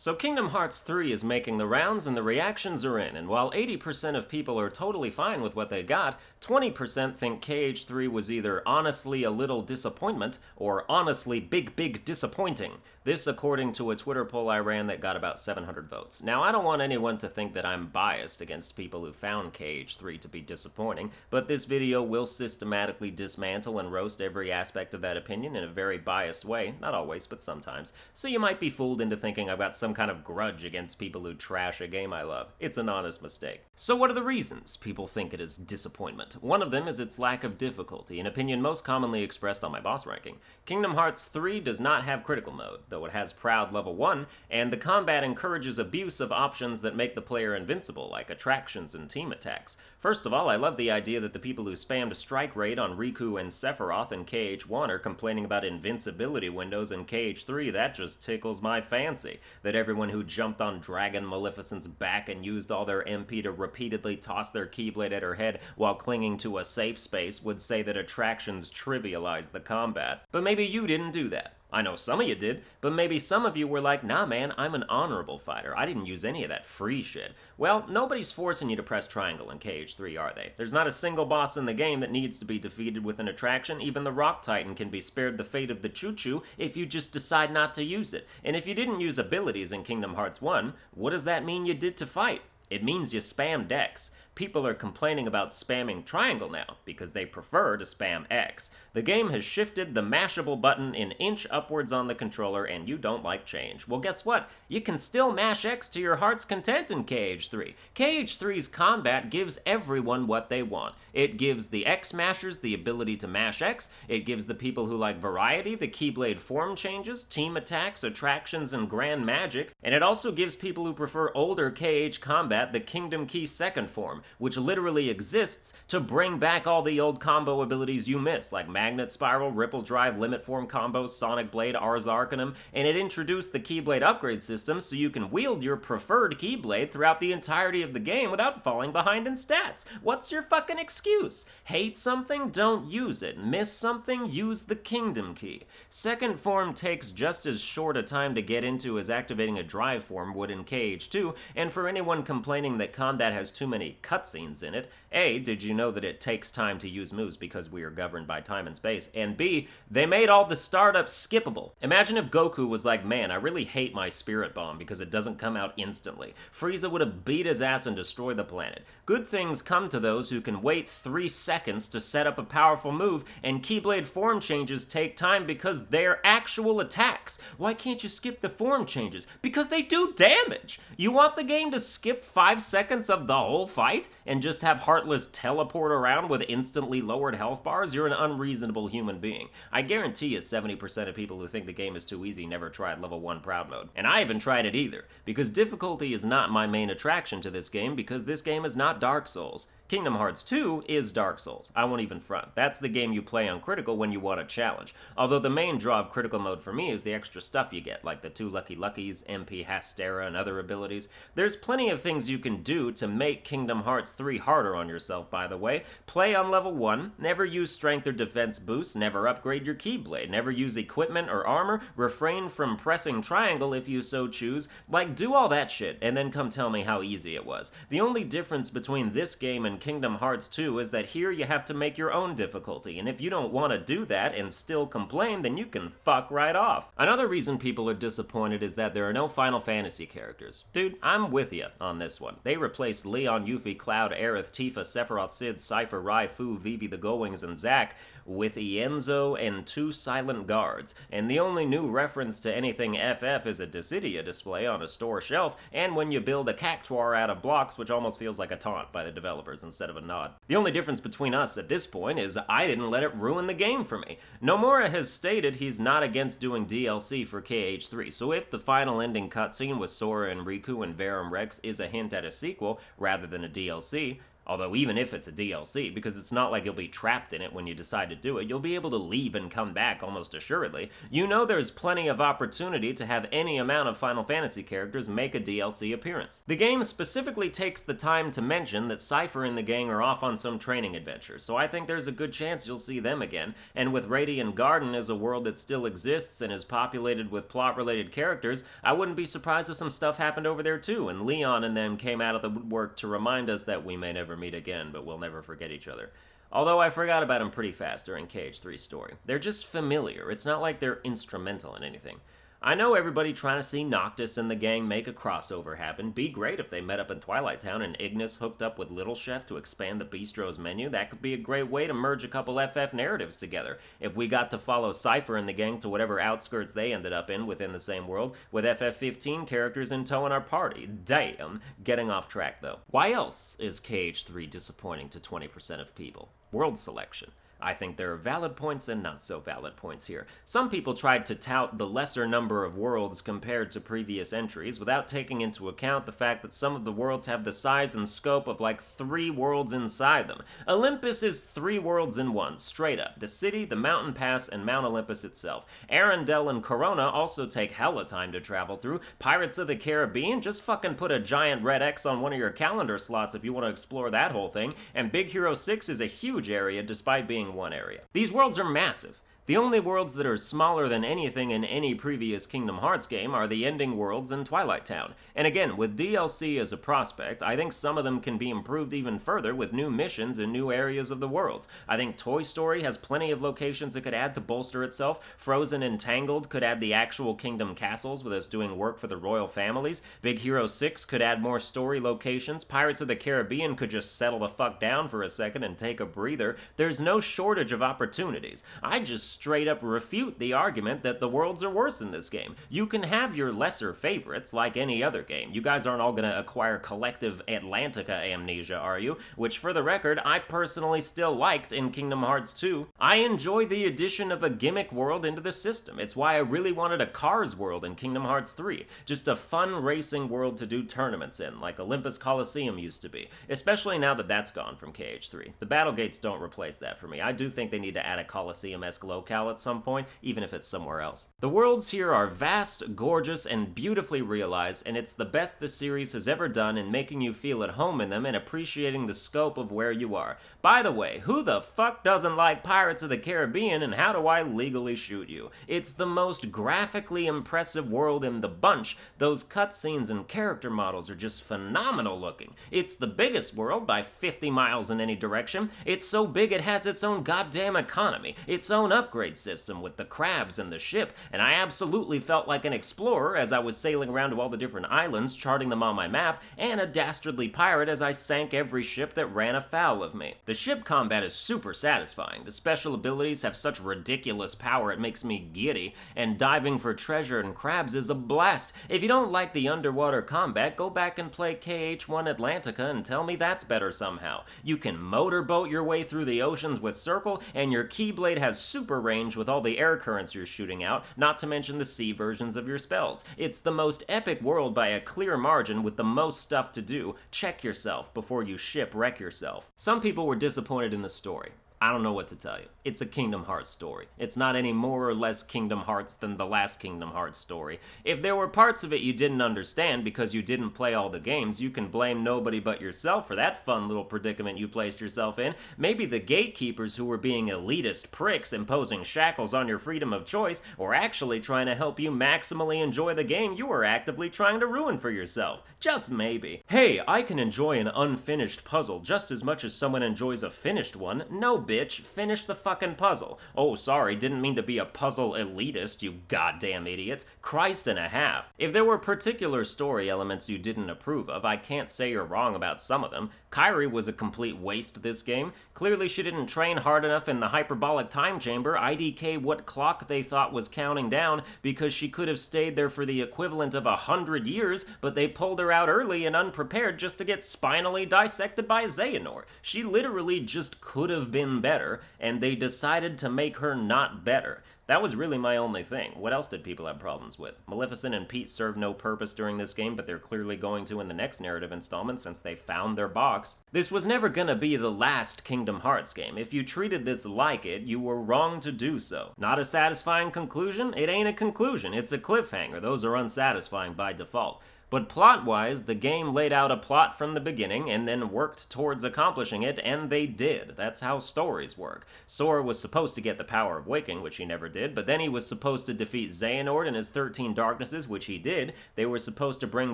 So Kingdom Hearts 3 is making the rounds and the reactions are in, and while 80% of people are totally fine with what they got, 20% think KH3 was either honestly a little disappointment or honestly big disappointing. This according to a Twitter poll I ran that got about 700 votes. Now I don't want anyone to think that I'm biased against people who found KH3 to be disappointing, but this video will systematically dismantle and roast every aspect of that opinion in a very biased way, not always, but sometimes, so you might be fooled into thinking I've got some kind of grudge against people who trash a game I love. It's an honest mistake. So what are the reasons people think it is disappointment? One of them is its lack of difficulty, an opinion most commonly expressed on my boss ranking. Kingdom Hearts 3 does not have critical mode, though it has proud level 1, and the combat encourages abuse of options that make the player invincible, like attractions and team attacks. First of all, I love the idea that the people who spammed Strike Raid on Riku and Sephiroth in KH1 are complaining about invincibility windows in KH3. That just tickles my fancy. That everyone who jumped on Dragon Maleficent's back and used all their MP to repeatedly toss their Keyblade at her head while clinging to a safe space would say that attractions trivialize the combat. But maybe you didn't do that. I know some of you did, but maybe some of you were like, nah man, I'm an honorable fighter. I didn't use any of that free shit. Well, nobody's forcing you to press triangle in KH3, are they? There's not a single boss in the game that needs to be defeated with an attraction. Even the Rock Titan can be spared the fate of the choo-choo if you just decide not to use it. And if you didn't use abilities in Kingdom Hearts 1, what does that mean you did to fight? It means you spammed X. People are complaining about spamming triangle now, because they prefer to spam X. The game has shifted the mashable button an inch upwards on the controller, and you don't like change. Well, guess what? You can still mash X to your heart's content in KH3. KH3's combat gives everyone what they want. It gives the X mashers the ability to mash X, it gives the people who like variety the Keyblade form changes, team attacks, attractions, and grand magic, and it also gives people who prefer older KH combat the Kingdom Key second form, which literally exists to bring back all the old combo abilities you missed, like Magnet Spiral, Ripple Drive, Limit Form combos, Sonic Blade, Ars Arcanum, and it introduced the Keyblade upgrade system so you can wield your preferred Keyblade throughout the entirety of the game without falling behind in stats. What's your fucking excuse? Hate something? Don't use it. Miss something? Use the Kingdom Key. Second form takes just as short a time to get into as activating a drive form would in KH2, and for anyone complaining that combat has too many cutscenes in it, A, did you know that it takes time to use moves because we are governed by time and space, and B, they made all the startups skippable. Imagine if Goku was like, man, I really hate my Spirit Bomb because it doesn't come out instantly. Frieza would have beat his ass and destroyed the planet. Good things come to those who can wait 3 seconds to set up a powerful move, and Keyblade form changes take time because they're actual attacks. Why can't you skip the form changes? Because they do damage! You want the game to skip 5 seconds of the whole fight and just have Heartless teleport around with instantly lowered health bars? You're an unreasonable human being. I guarantee you 70% of people who think the game is too easy never tried level 1 proud mode. And I haven't tried it either, because difficulty is not my main attraction to this game, because this game is not Dark Souls. Kingdom Hearts 2 is Dark Souls. I won't even front. That's the game you play on Critical when you want a challenge. Although the main draw of Critical mode for me is the extra stuff you get, like the 2 Lucky Luckies, MP Hastera, and other abilities. There's plenty of things you can do to make Kingdom Hearts 3 harder on yourself, by the way. Play on level 1, never use strength or defense boosts, never upgrade your Keyblade, never use equipment or armor, refrain from pressing triangle if you so choose. Like, do all that shit, and then come tell me how easy it was. The only difference between this game and Kingdom Hearts 2 is that here you have to make your own difficulty, and if you don't want to do that and still complain, then you can fuck right off. Another reason people are disappointed is that there are no Final Fantasy characters. Dude, I'm with ya on this one. They replaced Leon, Yuffie, Cloud, Aerith, Tifa, Sephiroth, Cid, Cypher, Rai, Fu, Vivi, the Goings, and Zack with Ienzo and 2 silent guards, and the only new reference to anything FF is a Dissidia display on a store shelf, and when you build a Cactuar out of blocks, which almost feels like a taunt by the developers instead of a nod. The only difference between us at this point is I didn't let it ruin the game for me. Nomura has stated he's not against doing DLC for KH3, so if the final ending cutscene with Sora and Riku and Verum Rex is a hint at a sequel rather than a DLC, Although even if it's a DLC, because it's not like you'll be trapped in it when you decide to do it, you'll be able to leave and come back almost assuredly. You know there's plenty of opportunity to have any amount of Final Fantasy characters make a DLC appearance. The game specifically takes the time to mention that Cypher and the gang are off on some training adventure, so I think there's a good chance you'll see them again, and with Radiant Garden as a world that still exists and is populated with plot-related characters, I wouldn't be surprised if some stuff happened over there too, and Leon and them came out of the woodwork to remind us that we may never meet again, but we'll never forget each other. Although I forgot about them pretty fast during KH3's story. They're just familiar, it's not like they're instrumental in anything. I know everybody trying to see Noctis and the gang make a crossover happen. Be great if they met up in Twilight Town and Ignis hooked up with Little Chef to expand the bistro's menu. That could be a great way to merge a couple FF narratives together. If we got to follow Cypher and the gang to whatever outskirts they ended up in within the same world, with FF15 characters in tow in our party. Damn. Getting off track though. Why else is KH3 disappointing to 20% of people? World selection. I think there are valid points and not so valid points here. Some people tried to tout the lesser number of worlds compared to previous entries without taking into account the fact that some of the worlds have the size and scope of like 3 worlds inside them. Olympus is 3 worlds in one, straight up. The city, the mountain pass, and Mount Olympus itself. Arendelle and Corona also take hella time to travel through. Pirates of the Caribbean, just fucking put a giant red X on one of your calendar slots if you want to explore that whole thing. And Big Hero 6 is a huge area despite being one area. These worlds are massive. The only worlds that are smaller than anything in any previous Kingdom Hearts game are the ending worlds in Twilight Town. And again, with DLC as a prospect, I think some of them can be improved even further with new missions in new areas of the world. I think Toy Story has plenty of locations it could add to bolster itself. Frozen and Tangled could add the actual Kingdom castles with us doing work for the royal families. Big Hero 6 could add more story locations. Pirates of the Caribbean could just settle the fuck down for a second and take a breather. There's no shortage of opportunities. I just straight up refute the argument that the worlds are worse in this game. You can have your lesser favorites like any other game. You guys aren't all gonna acquire collective Atlantica amnesia, are you? Which, for the record, I personally still liked in Kingdom Hearts 2. I enjoy the addition of a gimmick world into the system. It's why I really wanted a Cars world in Kingdom Hearts 3. Just a fun racing world to do tournaments in, like Olympus Coliseum used to be. Especially now that that's gone from KH3. The battle gates don't replace that for me. I do think they need to add a Coliseum-esque locale at some point, even if it's somewhere else. The worlds here are vast, gorgeous, and beautifully realized, and it's the best the series has ever done in making you feel at home in them and appreciating the scope of where you are. By the way, who the fuck doesn't like Pirates of the Caribbean, and how do I legally shoot you? It's the most graphically impressive world in the bunch. Those cutscenes and character models are just phenomenal looking. It's the biggest world by 50 miles in any direction. It's so big it has its own goddamn economy, its own upgrade system with the crabs and the ship, and I absolutely felt like an explorer as I was sailing around to all the different islands, charting them on my map, and a dastardly pirate as I sank every ship that ran afoul of me. The ship combat is super satisfying. The special abilities have such ridiculous power it makes me giddy, and diving for treasure and crabs is a blast. If you don't like the underwater combat, go back and play KH1 Atlantica and tell me that's better somehow. You can motorboat your way through the oceans with Circle, and your Keyblade has super range with all the air currents you're shooting out, not to mention the sea versions of your spells. It's the most epic world by a clear margin with the most stuff to do. Check yourself before you shipwreck yourself. Some people were disappointed in the story. I don't know what to tell you. It's a Kingdom Hearts story. It's not any more or less Kingdom Hearts than the last Kingdom Hearts story. If there were parts of it you didn't understand because you didn't play all the games, you can blame nobody but yourself for that fun little predicament you placed yourself in. Maybe the gatekeepers who were being elitist pricks imposing shackles on your freedom of choice were actually trying to help you maximally enjoy the game you were actively trying to ruin for yourself. Just maybe. Hey, I can enjoy an unfinished puzzle just as much as someone enjoys a finished one. No, bitch, finish the fucking puzzle. Oh, sorry, didn't mean to be a puzzle elitist, you goddamn idiot. Christ and a half. If there were particular story elements you didn't approve of, I can't say you're wrong about some of them. Kairi was a complete waste this game. Clearly she didn't train hard enough in the hyperbolic time chamber, IDK what clock they thought was counting down, because she could have stayed there for the equivalent of 100 years, but they pulled her out early and unprepared just to get spinally dissected by Xehanort. She literally just could have been better, and they decided to make her not better. That was really my only thing. What else did people have problems with? Maleficent and Pete serve no purpose during this game, but they're clearly going to in the next narrative installment since they found their box. This was never gonna be the last Kingdom Hearts game. If you treated this like it, you were wrong to do so. Not a satisfying conclusion? It ain't a conclusion, it's a cliffhanger. Those are unsatisfying by default. But plot-wise, the game laid out a plot from the beginning and then worked towards accomplishing it, and they did. That's how stories work. Sora was supposed to get the power of waking, which he never did, but then he was supposed to defeat Xehanort and his 13 Darknesses, which he did. They were supposed to bring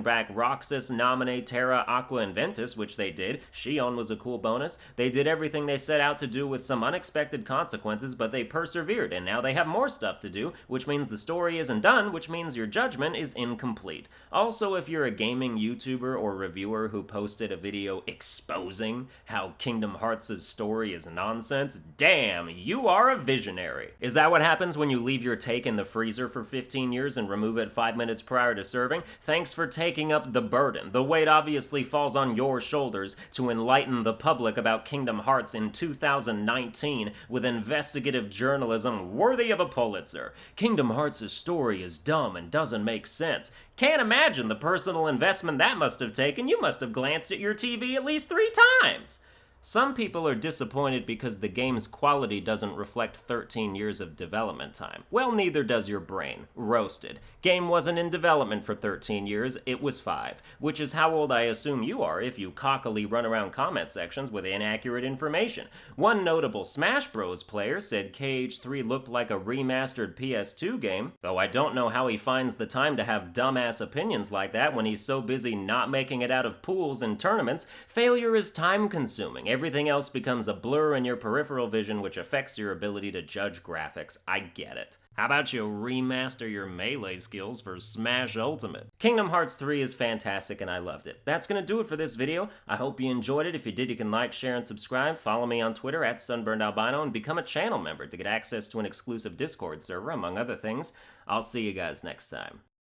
back Roxas, Naminé, Terra, Aqua, and Ventus, which they did. Xion was a cool bonus. They did everything they set out to do with some unexpected consequences, but they persevered, and now they have more stuff to do, which means the story isn't done, which means your judgment is incomplete. Also, if you're a gaming YouTuber or reviewer who posted a video exposing how Kingdom Hearts' story is nonsense, damn, you are a visionary. Is that what happens when you leave your take in the freezer for 15 years and remove it 5 minutes prior to serving? Thanks for taking up the burden. The weight obviously falls on your shoulders to enlighten the public about Kingdom Hearts in 2019 with investigative journalism worthy of a Pulitzer. Kingdom Hearts' story is dumb and doesn't make sense. Can't imagine the personal investment that must have taken. You must have glanced at your TV at least 3 times. Some people are disappointed because the game's quality doesn't reflect 13 years of development time. Well, neither does your brain. Roasted. Game wasn't in development for 13 years, it was 5, which is how old I assume you are if you cockily run around comment sections with inaccurate information. One notable Smash Bros. Player said KH3 looked like a remastered PS2 game, though I don't know how he finds the time to have dumbass opinions like that when he's so busy not making it out of pools and tournaments. Failure is time-consuming. Everything else becomes a blur in your peripheral vision, which affects your ability to judge graphics. I get it. How about you remaster your melee skills for Smash Ultimate? Kingdom Hearts 3 is fantastic and I loved it. That's gonna do it for this video. I hope you enjoyed it. If you did, you can like, share, and subscribe. Follow me on Twitter at Sunburned Albino and become a channel member to get access to an exclusive Discord server, among other things. I'll see you guys next time.